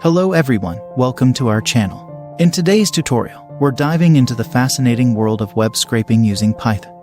Hello everyone, welcome to our channel. In today's tutorial, we're diving into the fascinating world of web scraping using Python.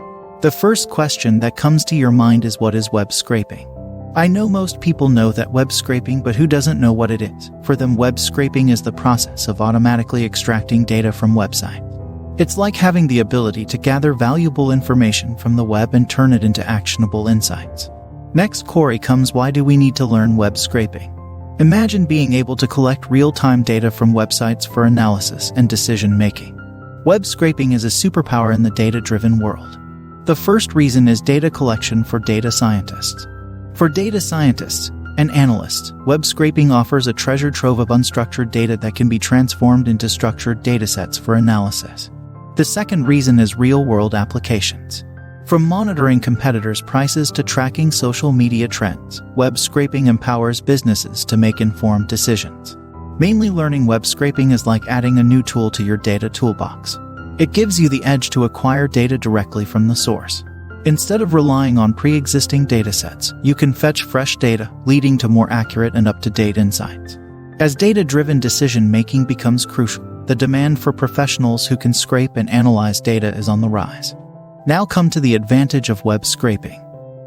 The first question that comes to your mind is, what is web scraping? I know most people know that web scraping, but who doesn't know what it is? For them, web scraping is the process of automatically extracting data from websites. It's like having the ability to gather valuable information from the web and turn it into actionable insights. Next query comes, why do we need to learn web scraping? Imagine being able to collect real-time data from websites for analysis and decision-making. Web scraping is a superpower in the data-driven world. The first reason is data collection for data scientists. For data scientists and analysts, web scraping offers a treasure trove of unstructured data that can be transformed into structured datasets for analysis. The second reason is real-world applications. From monitoring competitors' prices to tracking social media trends, web scraping empowers businesses to make informed decisions. Mainly learning web scraping is like adding a new tool to your data toolbox. It gives you the edge to acquire data directly from the source. Instead of relying on pre-existing datasets, you can fetch fresh data, leading to more accurate and up-to-date insights. As data-driven decision-making becomes crucial, the demand for professionals who can scrape and analyze data is on the rise. Now come to the advantage of web scraping.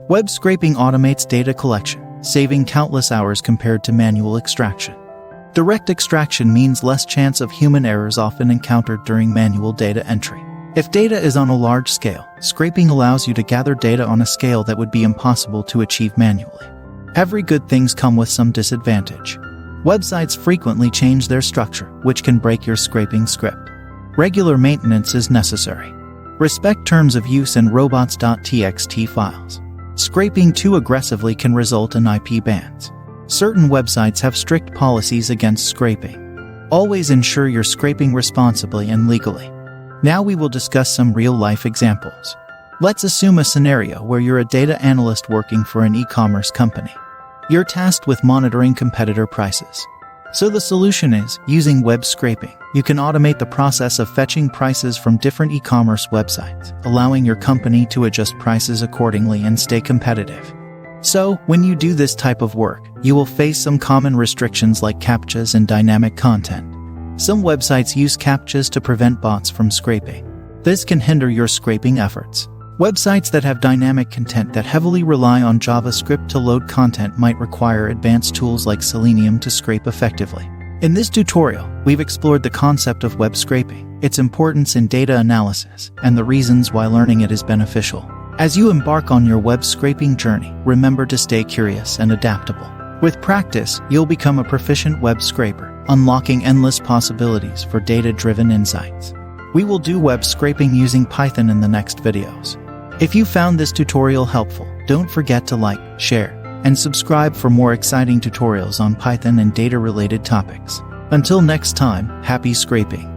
Web scraping automates data collection, saving countless hours compared to manual extraction. Direct extraction means less chance of human errors often encountered during manual data entry. If data is on a large scale, scraping allows you to gather data on a scale that would be impossible to achieve manually. Every good things come with some disadvantage. Websites frequently change their structure, which can break your scraping script. Regular maintenance is necessary. Respect terms of use and robots.txt files. Scraping too aggressively can result in IP bans. Certain websites have strict policies against scraping. Always ensure you're scraping responsibly and legally. Now we will discuss some real-life examples. Let's assume a scenario where you're a data analyst working for an e-commerce company. You're tasked with monitoring competitor prices. So the solution is, using web scraping, you can automate the process of fetching prices from different e-commerce websites, allowing your company to adjust prices accordingly and stay competitive. So, when you do this type of work, you will face some common restrictions like CAPTCHAs and dynamic content. Some websites use CAPTCHAs to prevent bots from scraping. This can hinder your scraping efforts. Websites that have dynamic content that heavily rely on JavaScript to load content might require advanced tools like Selenium to scrape effectively. In this tutorial, we've explored the concept of web scraping, its importance in data analysis, and the reasons why learning it is beneficial. As you embark on your web scraping journey, remember to stay curious and adaptable. With practice, you'll become a proficient web scraper, unlocking endless possibilities for data-driven insights. We will do web scraping using Python in the next videos. If you found this tutorial helpful, don't forget to like, share, and subscribe for more exciting tutorials on Python and data-related topics. Until next time, happy scraping!